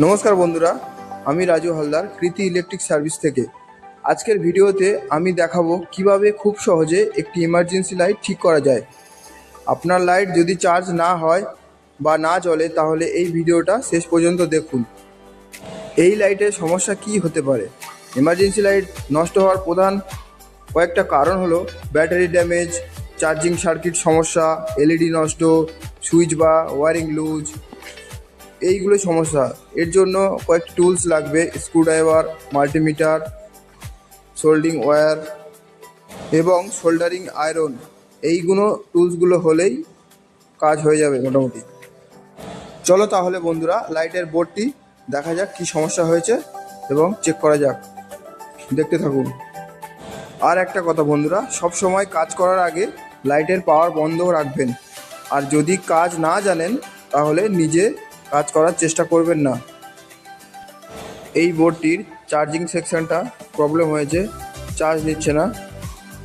নমস্কার বন্ধুরা, আমি রাজু হালদার কৃতি ইলেকট্রিক সার্ভিস থেকে। আজকের ভিডিওতে আমি দেখাবো কিভাবে খুব সহজে একটি ইমার্জেন্সি লাইট ঠিক করা যায়। আপনার লাইট যদি চার্জ না হয় বা না জ্বলে তাহলে এই ভিডিওটা শেষ পর্যন্ত দেখুন। এই লাইটের সমস্যা কি হতে পারে? ইমার্জেন্সি লাইট নষ্ট হওয়ার প্রধান কয়েকটা কারণ হলো ব্যাটারি ড্যামেজ, চার্জিং সার্কিট সমস্যা, এলইডি নষ্ট, সুইচ বা ওয়্যারিং লুজ, এইগুলো সমস্যা। এর জন্য কয়েকটি টুলস লাগবে: স্ক্রুড্রাইভার, মাল্টিমিটার, সোল্ডিং ওয়্যার এবং সোল্ডারিং আয়রন। এইগুলো টুলসগুলো হলেই কাজ হয়ে যাবে মোটামুটি। চলো তাহলে বন্ধুরা, লাইটের বোর্ডটি দেখা যাক কি সমস্যা হয়েছে এবং চেক করা যাক। দেখতে থাকুন। আর একটা কথা বন্ধুরা, সব সময় কাজ করার আগে লাইটের পাওয়ার বন্ধ রাখবেন। আর যদি কাজ না জানেন তাহলে নিজে কাজ করার চেষ্টা করবেন না। এই বোর্ডটির চার্জিং সেকশনটা প্রবলেম হয়েছে, চার্জ নিচ্ছে না,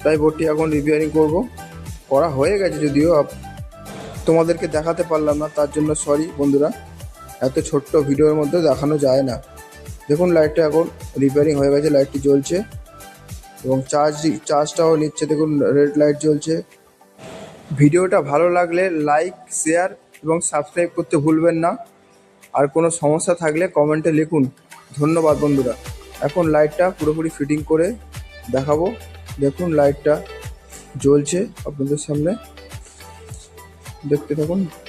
তাই বোর্ডটি এখন রিপেয়ারিং করা হয়ে গেছে, যদিও তোমাদেরকে দেখাতে পারলাম না, তার জন্য সরি বন্ধুরা। এত ছোট্ট ভিডিওর মধ্যে দেখানো যায় না। দেখুন লাইটটা এখন রিপেয়ারিং হয়ে গেছে, লাইটটি জ্বলছে এবং চার্জটাও নিচ্ছে। দেখুন রেড লাইট জ্বলছে। ভিডিওটা ভালো লাগলে লাইক, শেয়ার এবং সাবস্ক্রাইব করতে ভুলবেন না। আর কোনো সমস্যা থাকলে কমেন্টে লিখুন। ধন্যবাদ বন্ধুরা। এখন লাইটটা পুরোপুরি ফিটিং করে দেখাবো। দেখুন লাইটটা জ্বলছে আপনাদের সামনে, দেখতে থাকুন।